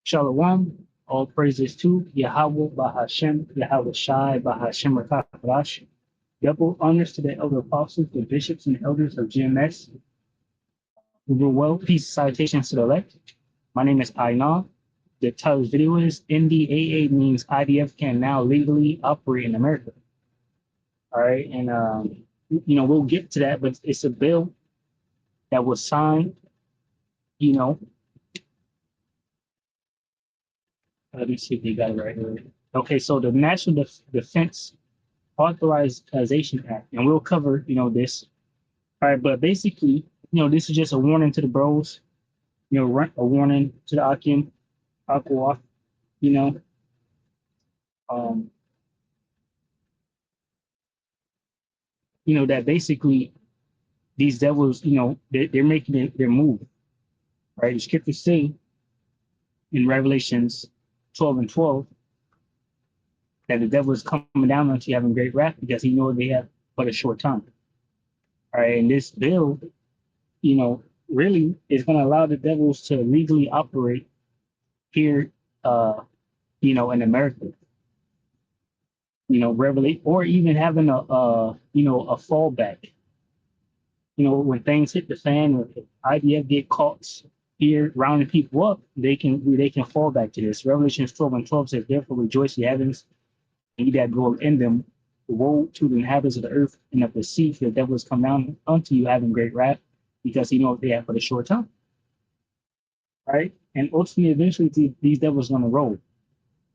Shalom. All praises to Yahweh Bahashem, Yahweh Shai Bahashem Rakadash. Double honors to the elder apostles, the bishops, and the elders of GMS. We will well, peace citations to the elect. My name is Ainan. The title of the video is NDAA means IDF can now legally operate in America. All right, and we'll get to that, but it's a bill that was signed, let me see if they got it right here. Okay, so the National Defense Authorization Act, and we'll cover, this. All right, but basically, this is just a warning to the bros, a warning to the Akim, Aqua, that basically these devils, they're making their move, right? The scriptures say in Revelations 12 and 12 that the devil is coming down unto you having great wrath because he knows they have but a short time. All right, and this bill, really is going to allow the devils to legally operate here, in America. Revelate or even having a fallback. When things hit the fan, or if IDF get caught here rounding people up, they can fall back to this. Revelation 12 and 12 says, "Therefore rejoice, ye heavens, and ye that dwell in them. Woe to the inhabitants of the earth and of the sea, for the devil has come down unto you having great wrath, because he knows they have for a short time." Right? And ultimately, eventually, these devils are going to roll.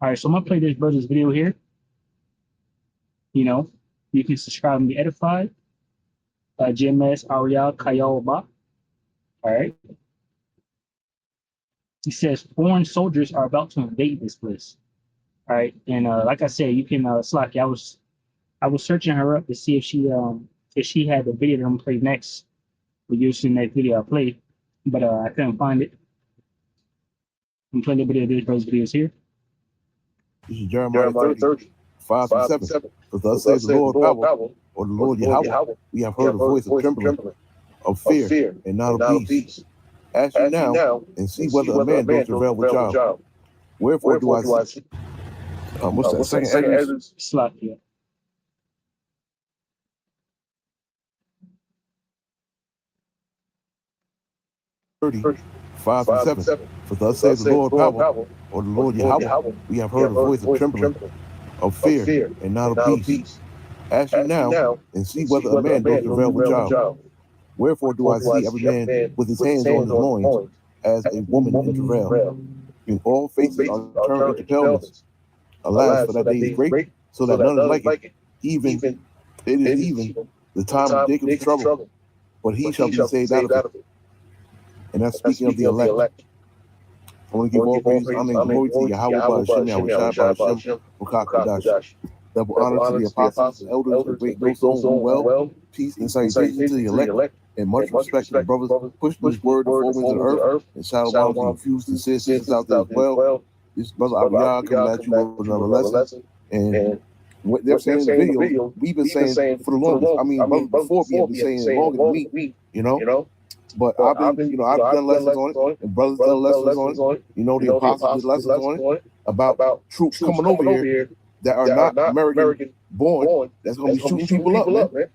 All right, so I'm going to play this brother's video here. You can subscribe and be edified. GMS Ariel Kayalba. All right. He says foreign soldiers are about to invade this place. All right, and like I said, you can Slack. I was searching her up to see if she had the video that I'm gonna play next. We're using that video I played, but I couldn't find it. I'm playing the video. This brother's videos here. This is Jeremiah 30, 5 and 7. Because thus says the Lord power, or the Lord Yahweh, we have heard a voice of trembling, of fear, and not of peace. Ask you now, and see whether a man does travail with child. Wherefore do I see? What's that? Second Ezra? Slack, yeah. Five and 7. For thus says the Lord power, or the Lord Yahweh, we have heard a voice of trembling, of fear, and not of peace. Ask you now, and see whether a man does travail with child. Wherefore do I see every man with his hands on his loins, as a woman in travail? In all faces are turned into paleness. Alas, for that day is great, so that none is like it. It is even the time of Jacob's trouble, but he shall be saved out of it. And that's speaking of the elect. I want to give all praise, honor, and glory to Yahweh, Ba'ashem, Yahweh Shai, Ba'ashem, Ukakadash. Double honor to the apostles and elders, the great those doing well, peace and salutation to the elect, and much respect to the brothers push this word of four winds of the earth, and Shalom to infuse the citizens out there as well. This brother Abiyah coming at you with another lesson, and what they're saying in the video, we've been saying for the longest. I mean, before we have been saying it longer than me, But I've done lessons on it, and brothers done lessons on it. The apostles did lessons on it about troops coming over here that are not American born. That's going to be shooting people up, man.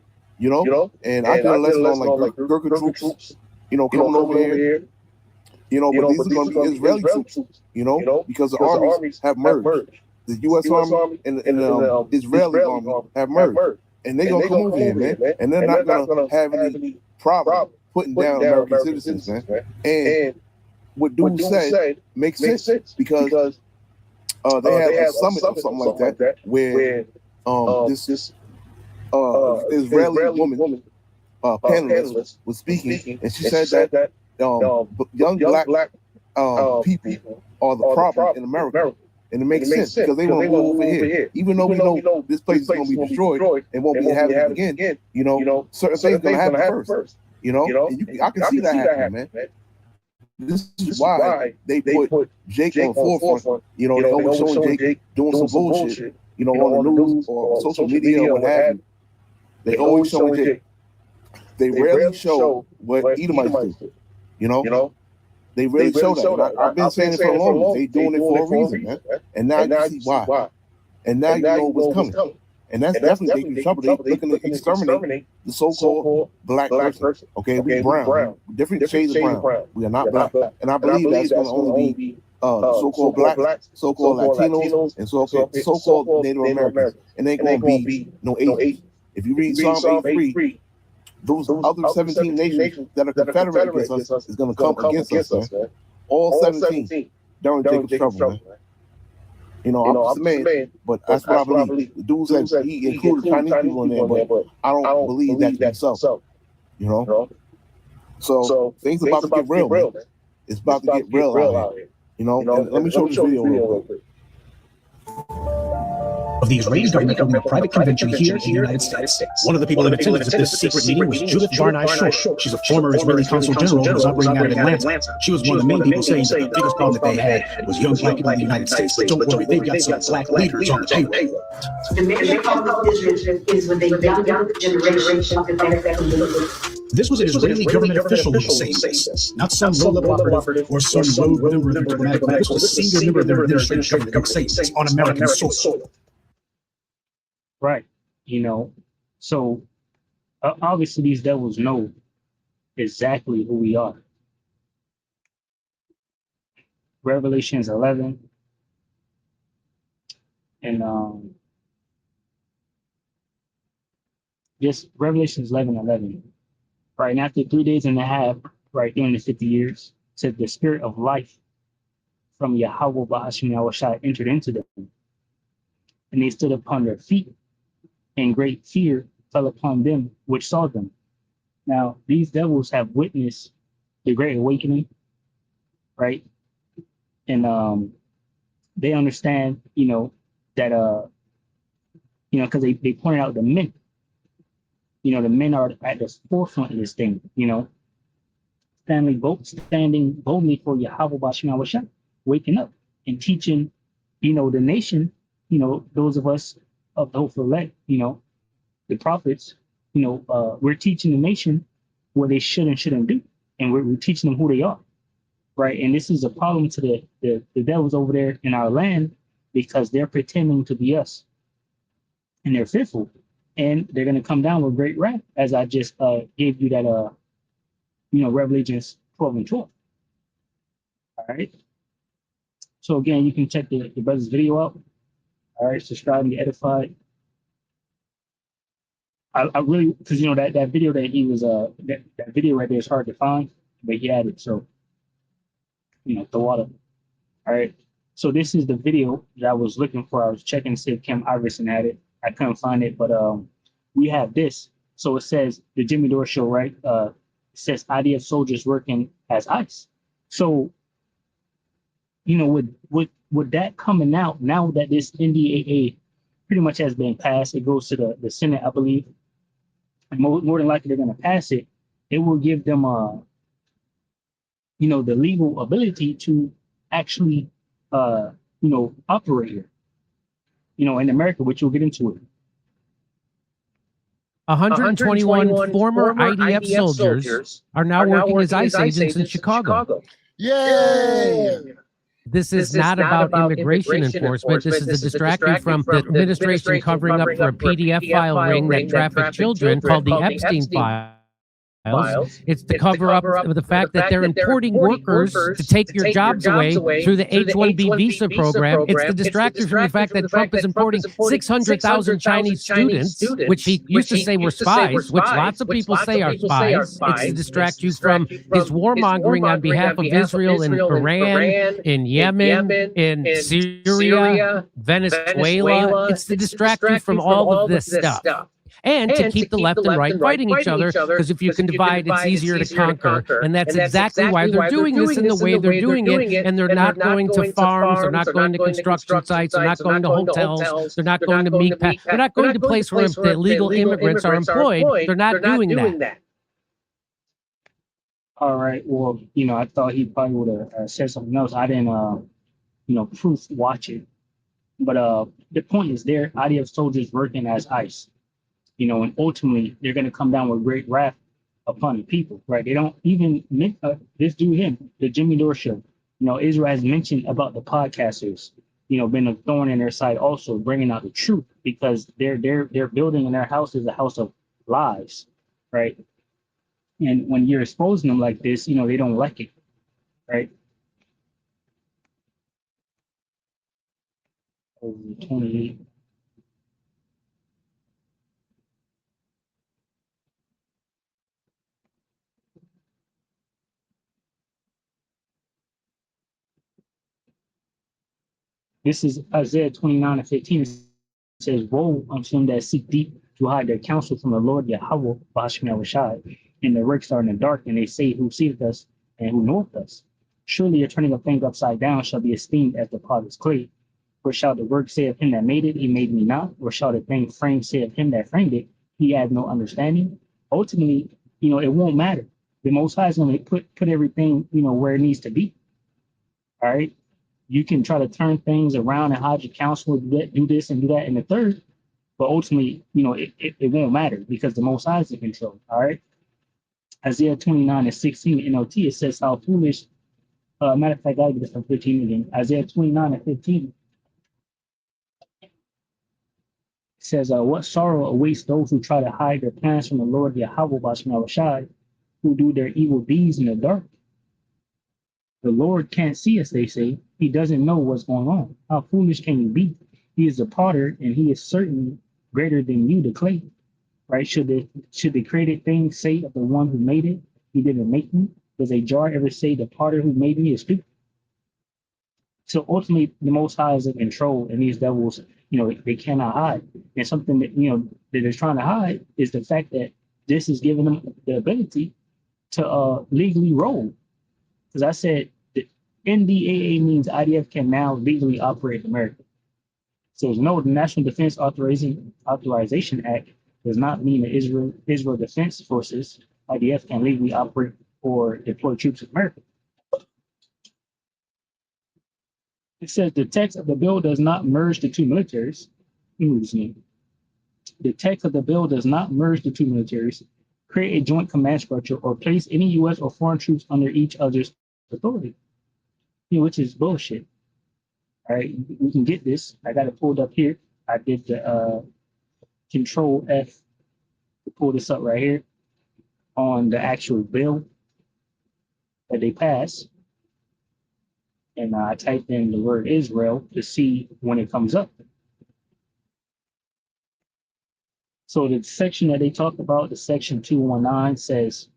And I did a lesson on like Gurkha troops, coming over here. But these are going to be Israeli troops, because the armies have merged. The U.S. Army and the Israeli Army have merged, and they're going to come over here, man. And they're not going to have any problem putting down American citizens, man. And what dude said makes sense because they had a summit or something like that where this Israeli woman panelist was speaking, and she said that young black people are the problem in America. And it makes sense because they want to move over here. Even though we know this place is going to be destroyed and won't be inhabited again, certain things are going to happen first. And I can see that happening, man. This is why they put Jake on the forefront. They always showing Jake doing some bullshit, on the news or social media or what have you. They always showing Jake. They rarely show what Edomites do, They really show that. I've been saying it for a long time. They doing it for a reason, man. And now you see why. And now you know what's coming. And that's definitely dangerous trouble. They looking to exterminate the so-called black person. Okay, we brown. Different shades of brown. We are not black. And I believe that's going to only be so-called blacks, so-called Latinos, and so-called Native Americans. And ain't going to be no Asians. If you read Psalm 8:3, those other 17 nations that are confederate against us is going to come against us, man. All 17 during Jacob's trouble, man. You know, I'm just a man, but that's what I believe. The dude said he included Chinese people in there, but I don't believe that to be so. You know? So things about to get real, man. It's about to get real out here. You know, and let me show this video real quick. Of the Israeli government holding a private convention here in the United States. One of the people in attendance at this secret meeting was Judith Varney-Shore. She's a former Israeli consul general who was operating out of Atlanta. She was one of the main people saying that the biggest problem that they had was young black people in the United States. But don't worry, they've got some black leaders on the payroll. The major problem of Israel is with the younger generation of the This was an Israeli government official who was saying this, not some low-level operative or some rogue member of their diplomatic corps. This was a senior member of their administrative government who was saying this on American soil. Right. You know, so obviously these devils know exactly who we are. Revelations 11 and just Revelations 11:11. Right, and after 3 days and a half, right during the 50 years, said the spirit of life from Yahweh Bahashim Yahushua entered into them, and they stood upon their feet, and great fear fell upon them which saw them. Now, these devils have witnessed the Great Awakening, right? And they understand, you know, that because they pointed out the men. You know, the men are at the forefront of this thing, you know, standing boldly for Yahweh Bashim Yahushua, waking up and teaching, you know, the nation, you know, those of us of the hopeful elect, you know, the prophets, you know, we're teaching the nation what they should and shouldn't do. And we're teaching them who they are, right? And this is a problem to the devils over there in our land because they're pretending to be us and they're fearful. And they're going to come down with great wrath, as I just gave you that, you know, Revelations 12 and 12. All right. So again, you can check the brother's video out. All right, subscribe and get edified. I really, because you know that video that he was that video right there is hard to find, but he had it. So, you know, the water. All right. So this is the video that I was looking for. I was checking to see if Kim Iverson had it. I couldn't find it, but we have this. So it says the Jimmy Dore show, right? It says IDF soldiers working as ICE. So, you know, with that coming out, now that this NDAA pretty much has been passed, it goes to the Senate, I believe. And more than likely they're going to pass it. It will give them, you know, the legal ability to actually, you know, operate here. You know, in America, which we'll get into it. 121 former IDF soldiers are now working as ICE agents in Chicago. Yay! This is not about immigration enforcement. This is a distraction from the administration covering up for a PDF file ring that trafficked children called the Epstein file. It's to cover up the fact that they're importing workers to take your jobs away through the H-1B visa program. It's the distraction from the fact that Trump is importing 600,000 Chinese students, which he used to say were spies, which lots of people say are spies. It's to distract you from his warmongering on behalf of Israel in Iran, in Yemen, in Syria, Venezuela. It's to distract you from all of this stuff. And to keep the left and right fighting each other, because if you can divide, it's easier to conquer. And that's exactly why they're doing this in the way they're doing it. And they're not going to farms, they're not going to construction sites, they're not going to hotels, they're not going to meat packs, they're not going to places where the illegal immigrants are employed. They're not doing that. All right. Well, you know, I thought he probably would have said something else. I didn't, you know, proof watch it. But the point is there, IDF soldiers working as ICE. You know, and ultimately they're going to come down with great wrath upon the people, right? They don't even this dude him, the Jimmy Dore show. Israel has mentioned about the podcasters, been a thorn in their side, also bringing out the truth because they're building in their house is a house of lies, right? And when you're exposing them like this, they don't like it, right? 28. This is Isaiah 29 and 15. It says, woe unto them that seek deep to hide their counsel from the Lord Yahweh, Bashmi Awashai, and their works are in the dark, and they say, who seeth us and who knoweth us? Surely a turning of things upside down shall be esteemed as the potter's clay. For shall the work say of him that made it, he made me not? Or shall the thing framed say of him that framed it, he had no understanding? Ultimately, it won't matter. The Most High is going to put everything, where it needs to be. All right. You can try to turn things around and hide your counsel, do this and do that and the third, but ultimately, it won't matter because the Most High is in control. All right. Isaiah 29 and 16 NLT, it says how foolish. Matter of fact, I'll get this from 15 again. Isaiah 29 and 15 says, what sorrow awaits those who try to hide their plans from the Lord Yahweh Bashmel, who do their evil deeds in the dark. The Lord can't see us, they say. He doesn't know what's going on. How foolish can you be? He is the potter, and he is certainly greater than you, the clay. Right? Should the created thing say of the one who made it, he didn't make me? Does a jar ever say the potter who made me is stupid? So ultimately, the Most High is in control, and these devils, they cannot hide. And something that that they're trying to hide is the fact that this is giving them the ability to legally roll. Because I said the NDAA means IDF can now legally operate in America. So no, the National Defense Authorization Act does not mean that Israel Defense Forces IDF can legally operate or deploy troops in America. It says the text of the bill does not merge the two militaries. The text of the bill does not merge the two militaries, create a joint command structure, or place any U.S. or foreign troops under each other's authority. Which is bullshit. All right, we can get this. I got it pulled up here. I did the Control F to pull this up right here on the actual bill that they passed. And I typed in the word Israel to see when it comes up. So the section that they talk about, the section 219, says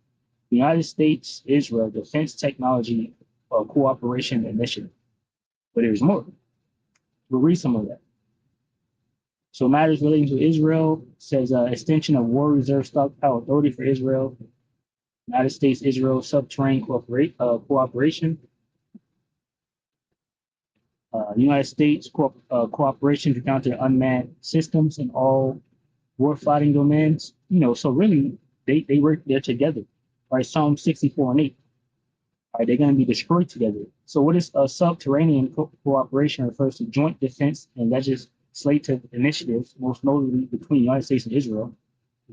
the United States Israel Defense Technology Cooperation Initiative. But there's more. We'll read some of that. So matters relating to Israel says extension of War Reserve Stockpile Authority for Israel, United States Israel Subterranean Cooperation, United States cooperation to counter unmanned systems in all warfighting domains. So really they work there together. Right, Psalm 64 and 8. All right, they're going to be destroyed together. So what is a subterranean cooperation refers to joint defense and legislative initiatives, most notably between the United States and Israel.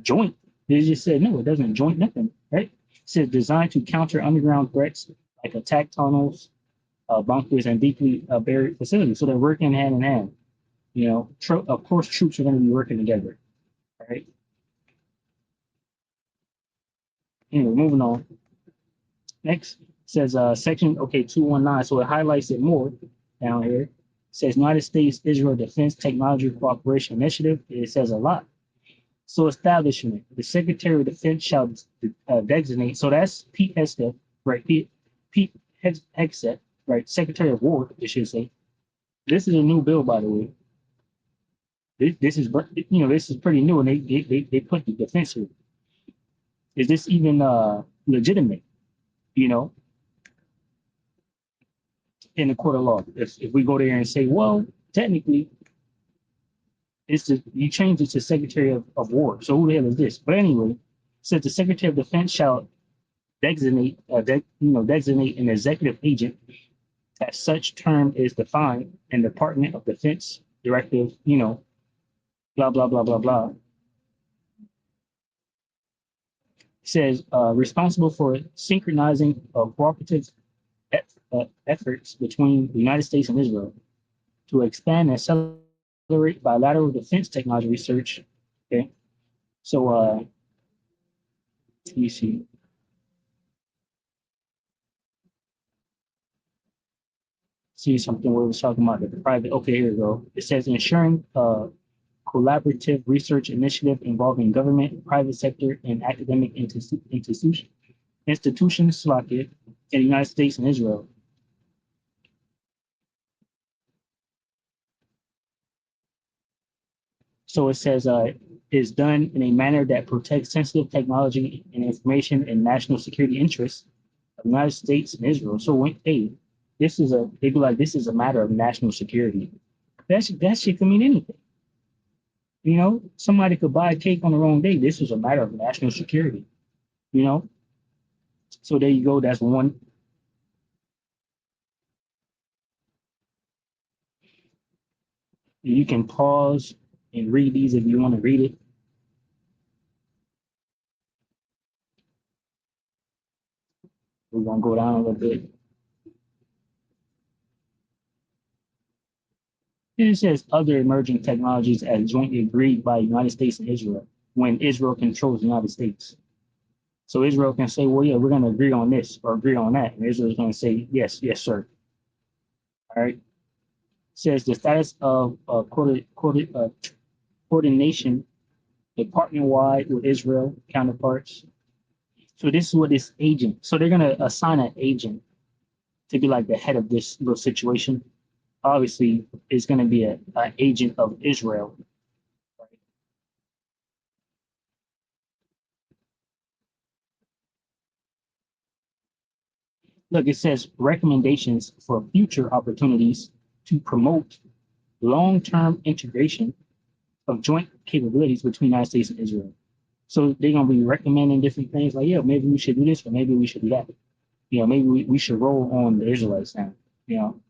Joint. They just said no, it doesn't joint nothing, right? It says designed to counter underground threats like attack tunnels, bunkers, and deeply buried facilities. So they're working hand in hand. Of course, troops are going to be working together, right? Anyway, moving on. Next says section 219. So it highlights it more down here. It says United States Israel Defense Technology Cooperation Initiative. It says a lot. So establishment, the Secretary of Defense shall designate. So that's Pete Hegseth, right? Pete Hegseth, right? Secretary of War, it should say. This is a new bill, by the way. This is this is pretty new, and they put the defense here. Is this even legitimate? In the court of law, if we go there and say, well, technically, you change it to Secretary of War. So who the hell is this? But anyway, says the Secretary of Defense shall designate an executive agent as such term is defined in Department of Defense Directive, blah blah blah blah blah. says responsible for synchronizing cooperative efforts between the United States and Israel to expand and accelerate bilateral defense technology research. Okay, so let me see something where we're talking about the private. Okay, here we go. It says ensuring collaborative research initiative involving government, private sector, and academic institutions like it in the United States and Israel. So it says is done in a manner that protects sensitive technology and information and national security interests of the United States and Israel. So when they be like, this is a matter of national security. That shit can mean anything. You know, somebody could buy a cake on the wrong day. This is a matter of national security. You know, so there you go. That's one. You can pause and read these if you want to read it. We're gonna go down a little bit. And it says other emerging technologies as jointly agreed by the United States and Israel when Israel controls the United States. So Israel can say, well, yeah, we're going to agree on this or agree on that. And Israel is going to say, yes, yes, sir. All right. It says the status of coordination department-wide with Israel counterparts. So this is what this agent, so they're going to assign an agent to be like the head of this little situation. Obviously, it's going to be an agent of Israel. Look, it says recommendations for future opportunities to promote long-term integration of joint capabilities between the United States and Israel. So they're going to be recommending different things like, yeah, maybe we should do this or maybe we should do that. You know, maybe we should roll on the Israelites now, you know.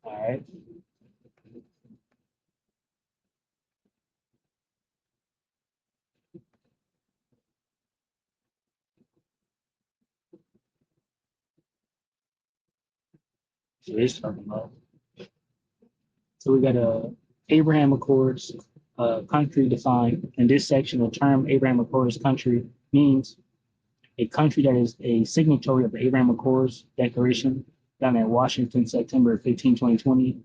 All right. So it's talking about. So we got Abraham Accords country defined. In this section, the term Abraham Accords country means a country that is a signatory of the Abraham Accords Declaration done at Washington, September 15, 2020,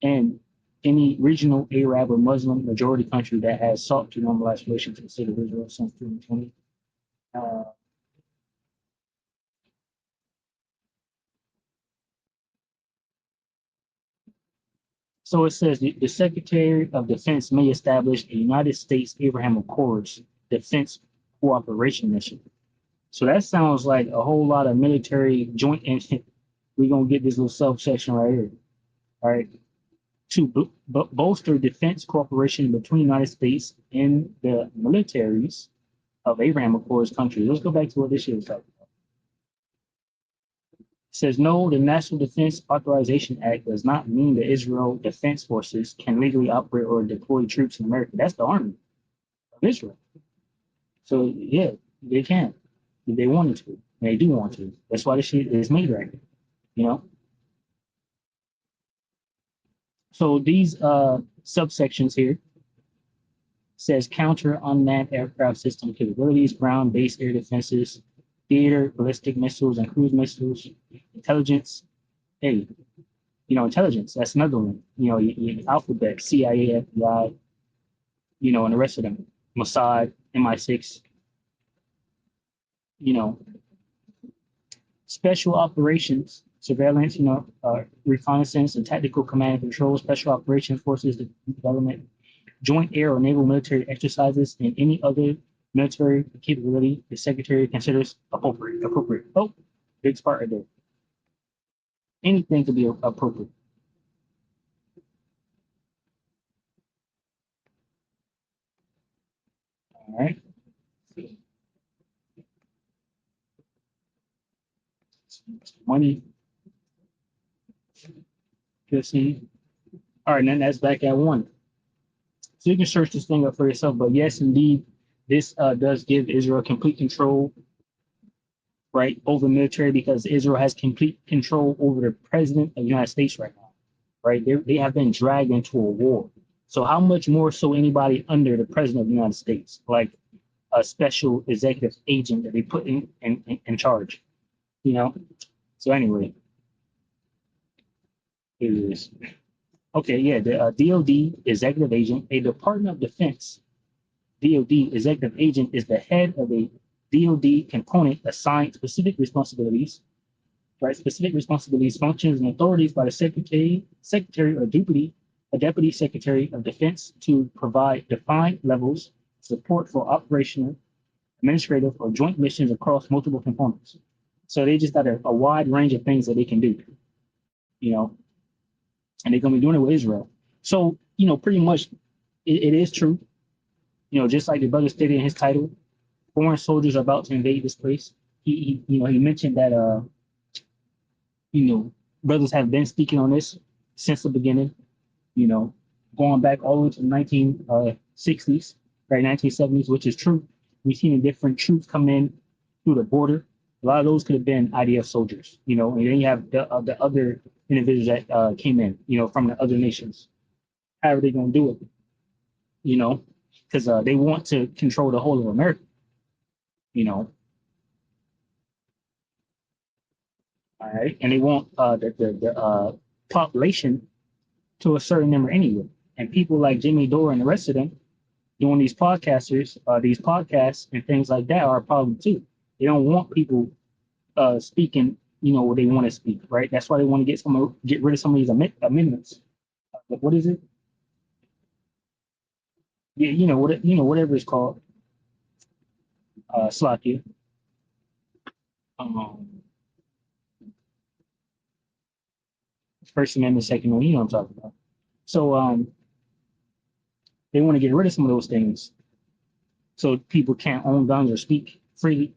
and any regional Arab or Muslim majority country that has sought to normalize relations to the state of Israel since 2020. So it says the Secretary of Defense may establish a United States Abraham Accords defense cooperation mission. So that sounds like a whole lot of military joint. We're going to get this little subsection right here. All right. To bolster defense cooperation between the United States and the militaries of Abraham Accords countries. Let's go back to what this shit was talking about. It says, no, the National Defense Authorization Act does not mean the Israel Defense Forces can legally operate or deploy troops in America. That's the army of Israel. So, yeah, they can if they wanted to. And they do want to. That's why this shit is made right here, you know? So these subsections here says counter unmanned aircraft system capabilities, ground-based air defenses, theater, ballistic missiles, and cruise missiles, intelligence. Hey, you know, intelligence, that's another one. You know, your alphabet, CIA, FBI, you know, and the rest of them, Mossad, MI6, you know, special operations, surveillance, you know, reconnaissance and tactical command and control, special operations forces development, joint air or naval military exercises, and any other military capability the secretary considers appropriate. Oh, big part right there. Anything could be appropriate. All right. Money. Let's see. All right, and then that's back at 1. So you can search this thing up for yourself. But yes, indeed, this does give Israel complete control, right, over military, because Israel has complete control over the president of the United States right now, right? They have been dragged into a war. So how much more so anybody under the president of the United States, like a special executive agent that they put in charge, you know? So anyway, it is. Okay, yeah, the DOD executive agent, a Department of Defense DOD executive agent is the head of a DOD component assigned specific responsibilities, right? Specific responsibilities, functions, and authorities by the secretary or deputy secretary of defense to provide defined levels of support for operational, administrative, or joint missions across multiple components. So they just got a wide range of things that they can do, you know, and they're going to be doing it with Israel. So, you know, pretty much it is true, you know, just like the brother stated in his title, foreign soldiers are about to invade this place. He mentioned that, you know, brothers have been speaking on this since the beginning, you know, going back all the way to the 1960s, right, 1970s, which is true. We've seen the different troops come in through the border. A lot of those could have been IDF soldiers, you know, and then you have the other individuals that came in, you know, from the other nations. How are they going to do it? You know, because they want to control the whole of America, you know. All right, and they want the population to a certain number anyway. And people like Jimmy Dore and the rest of them doing these podcasts and things like that are a problem too. They don't want people speaking, you know, what they want to speak, right? That's why they want to get rid of some of these amendments. What is it? Yeah, you know whatever it's called. Slakia. First Amendment, Second Amendment, you know what I'm talking about. So they want to get rid of some of those things so people can't own guns or speak freely.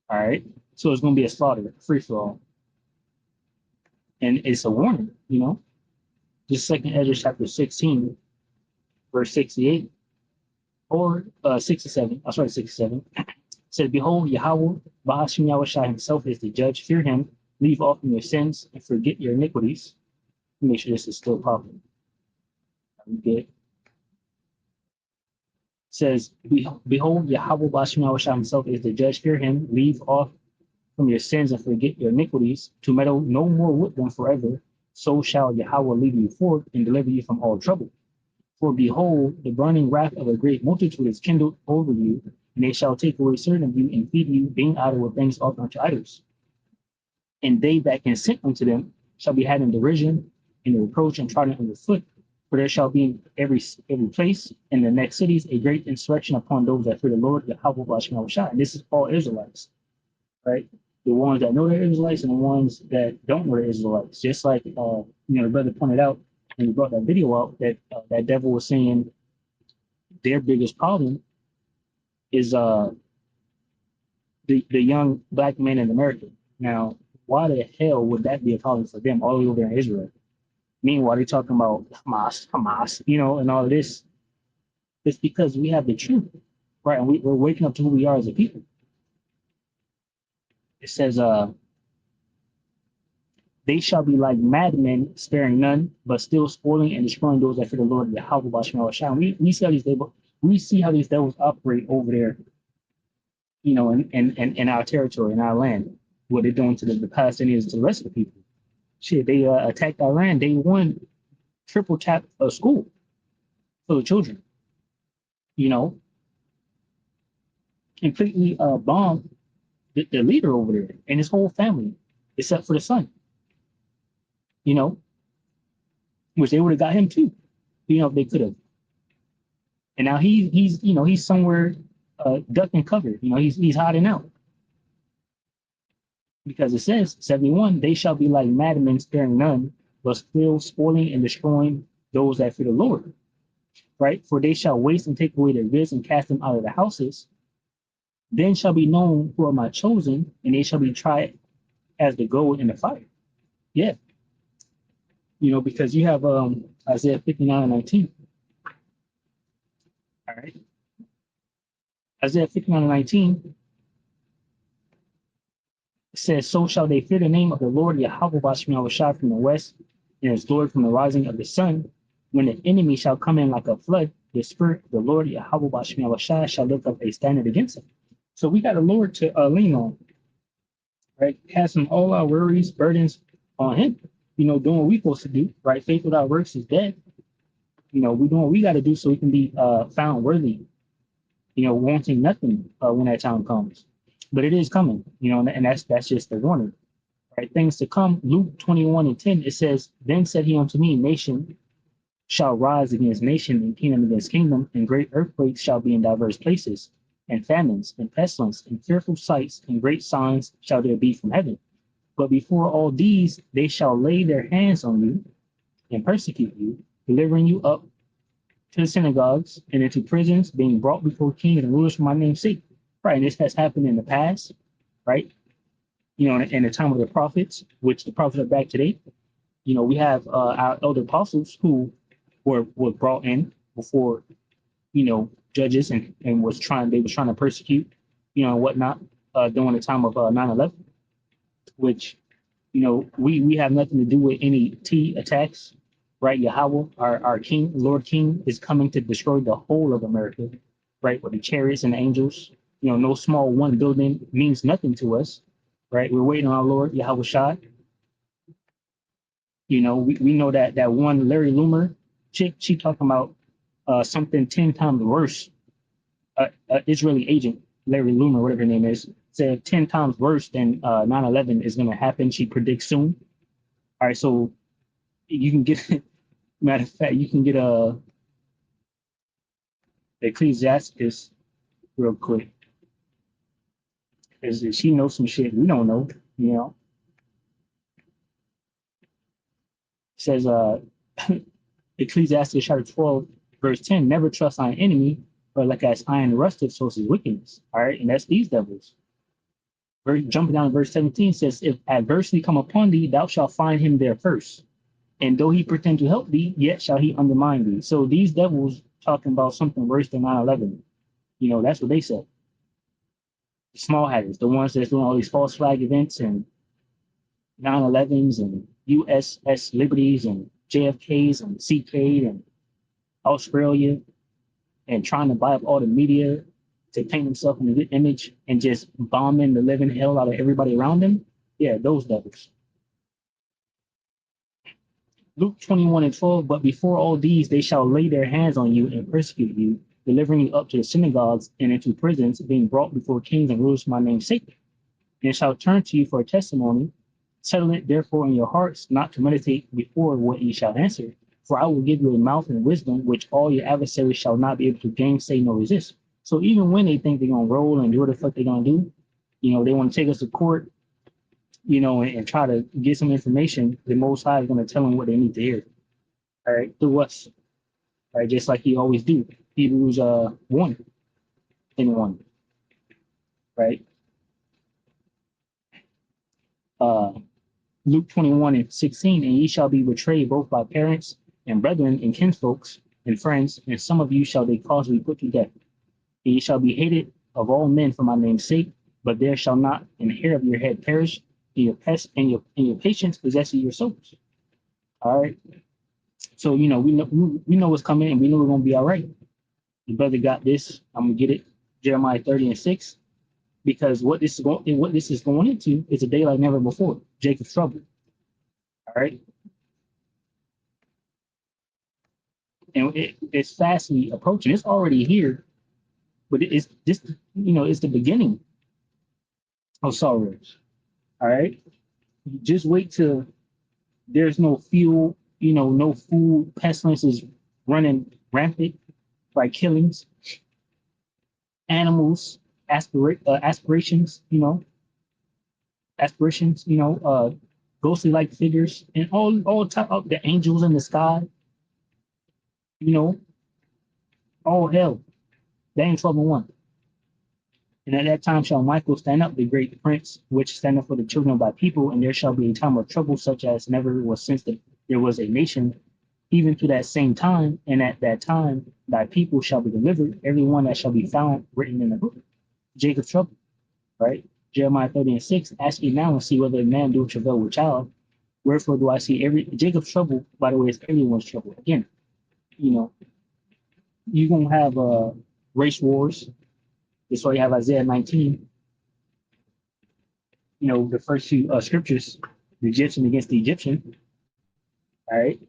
All right. So it's going to be a slaughter, free for all. And it's a warning, you know. Just Second Ezra chapter 16, verse 68, or 67. I'll start at 67. It says, Behold, Yahweh, Bahashim Yahushua himself is the judge. Fear him, leave off from your sins, and forget your iniquities. Make sure this is still popular. Good. It says, Behold, Yahweh, Bahashim Yahushua himself is the judge. Fear him, leave off from your sins, and forget your iniquities, to meddle no more with them forever. So shall Yahweh lead you forth and deliver you from all trouble. For behold, the burning wrath of a great multitude is kindled over you, and they shall take away certain of you and feed you, being idle with things offered unto idols. And they that consent unto them shall be had in derision, and the reproach and trodden under foot. For there shall be in every place in the next cities a great insurrection upon those that fear the Lord, Yahweh Bashim. And this is all Israelites, right? The ones that know they're Israelites and the ones that don't know they're Israelites. Just like you know, the brother pointed out when he brought that video out that that devil was saying their biggest problem is the young black men in America. Now, why the hell would that be a problem for them all the way over there in Israel? Meanwhile, they're talking about Hamas, you know, and all of this. It's because we have the truth, right? And we're waking up to who we are as a people. It says, they shall be like madmen, sparing none, but still spoiling and destroying those that fear the Lord. We see how these devils operate over there, you know, in our territory, in our land. What they're doing to the Palestinians, to the rest of the people. Shit, they attacked Iran day one, triple tap a school for the children. You know, completely bombed the leader over there and his whole family, except for the son. You know, which they would have got him too, you know, if they could have. And now he's you know, he's somewhere duck and cover. You know, he's hiding out. Because it says 71, they shall be like madmen, sparing none, but still spoiling and destroying those that fear the Lord. Right? For they shall waste and take away their goods and cast them out of the houses. Then shall be known who are my chosen, and they shall be tried as the gold in the fire. Yeah, because you have Isaiah 59:19. All right. Isaiah 59:19 says, "So shall they fear the name of the Lord Yahweh Bashmiel Shai from the west, and his glory from the rising of the sun. When the enemy shall come in like a flood, the spirit of the Lord Yahweh Bashmiel Shai shall lift up a standard against him." So we got a Lord to lean on, right? Casting all our worries, burdens on him. Doing what we're supposed to do, right? Faith without works is dead. We doing what we got to do so we can be found worthy, wanting nothing when that time comes. But it is coming, and that's just the warning. Right, things to come. Luke 21:10, it says, "Then said he unto me, Nation shall rise against nation, and kingdom against kingdom, and great earthquakes shall be in diverse places, and famines, and pestilence, and fearful sights, and great signs shall there be from heaven. But before all these, they shall lay their hands on you and persecute you, delivering you up to the synagogues and into prisons, being brought before kings and rulers for my name's sake." Right, and this has happened in the past, right? In the time of the prophets, which the prophets are back today. We have our elder apostles who were brought in before, judges and they was trying to persecute, and whatnot, during the time of 9/11, which, we have nothing to do with any T attacks, right? Yahweh, our King, Lord King, is coming to destroy the whole of America, right? With the chariots and the angels. No small one building means nothing to us, right? We're waiting on our Lord Yahweh Shai. We know that one Larry Loomer chick, she talking about something 10 times worse. Israeli agent Larry Loomer, whatever her name is, said 10 times worse than 9/11 is going to happen. She predicts soon. All right, so you can get, matter of fact, you can get Ecclesiastes real quick. Because she knows some shit we don't know, It says, Ecclesiastes chapter 12, verse 10, "Never trust thine enemy, but like as iron rusted, so is his wickedness." All right, and that's these devils. Jumping down to verse 17 says, "If adversity come upon thee, thou shalt find him there first. And though he pretend to help thee, yet shall he undermine thee." So these devils talking about something worse than 9/11. That's what they said. The small hatters, the ones that's doing all these false flag events and 9/11s and USS Liberties and JFKs and CK and Australia, and trying to buy up all the media to paint himself in a good image and just bombing the living hell out of everybody around him. Yeah, those devils. Luke 21:12, "But before all these, they shall lay their hands on you and persecute you, delivering you up to the synagogues and into prisons, being brought before kings and rulers for my name's sake. And shall turn to you for a testimony. Settle it therefore in your hearts, not to meditate before what ye shall answer. For I will give you a mouth and wisdom, which all your adversaries shall not be able to gainsay nor resist." So even when they think they're going to roll and do what the fuck they're going to do, they want to take us to court, and try to get some information, the Most High is going to tell them what they need to hear. All right, through us. All right, just like he always do. Hebrews 1:1. Right? Luke 21:16, "And ye shall be betrayed both by parents and brethren and kinsfolks and friends, and some of you shall they cause to be put to death. And ye shall be hated of all men for my name's sake, but there shall not an hair of your head perish, and your patience possess your souls." All right. So we know what's coming, and we know we're gonna be all right. The brother got this. I'm gonna get it. Jeremiah 30:6. Because what this is going into is a day like never before. Jacob's trouble. All right. And it's fastly approaching. It's already here, but it's just, it's the beginning of sorrows. All right. Just wait till there's no fuel, no food, pestilence is running rampant, by killings, animals, aspirations, ghostly like figures, and all type of the angels in the sky, all hell. That ain't trouble one. And at that time shall Michael stand up, the great prince, which standeth for the children of thy people, and there shall be a time of trouble such as never was since there was a nation, even to that same time. And at that time thy people shall be delivered, every one that shall be found written in the book. Jacob's trouble, right? Jeremiah 30:6, ask ye now and see whether a man do travail with child. Wherefore do I see Jacob's trouble, by the way, is everyone's trouble. Again, you know, you're gonna have race wars. That's why you have Isaiah 19. You know, the first few scriptures, the Egyptian against the Egyptian. All right.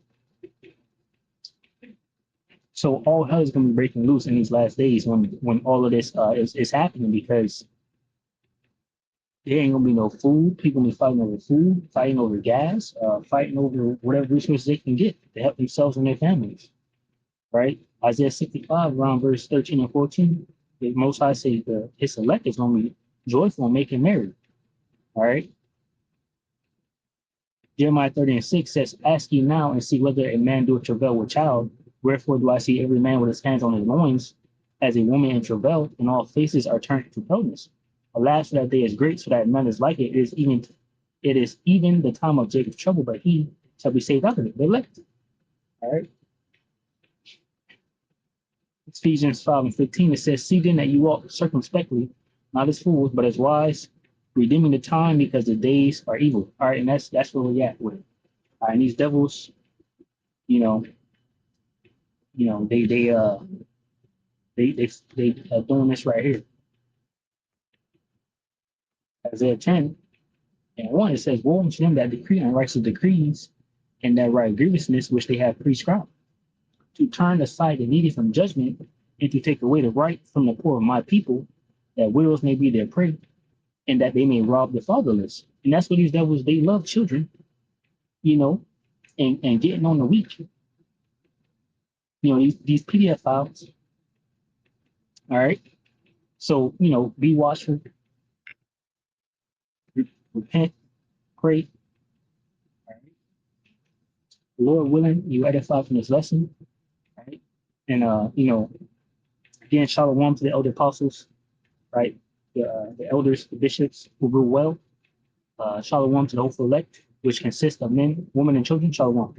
So all hell is gonna be breaking loose in these last days when all of this is happening, because there ain't gonna be no food. People gonna be fighting over food, fighting over gas, fighting over whatever resources they can get to help themselves and their families. Right? Isaiah 65, around verse 13 and 14, the Most High says his elect is gonna be joyful and making merry. All right. Jeremiah 30:6 says, ask ye now and see whether a man do travail with child. Wherefore do I see every man with his hands on his loins, as a woman in travail, and all faces are turned to paleness. Alas, for that day is great, so that none is like it. It is even the time of Jacob's trouble, but he shall be saved out of it. The elect. All right. Ephesians 5:15, it says, see then that you walk circumspectly, not as fools, but as wise, redeeming the time, because the days are evil. All right, and that's where we're at with it. All right, and these devils, you know, they are doing this right here. Isaiah 10:1, it says, woe unto them that decree unrighteous decrees, and that write grievousness which they have prescribed, to turn aside the needy from judgment, and to take away the right from the poor of my people, that widows may be their prey, and that they may rob the fatherless. And that's what these devils, they love children, you know, and getting on the weak. You know, these PDF files. All right. So, you know, be watchful, repent, pray. All right. Lord willing, you edify from this lesson. All right. And you know, again, shalom to the elder apostles, right? The elders, the bishops who grew well. Shalom to the hopeful elect, which consists of men, women, and children. Shalom.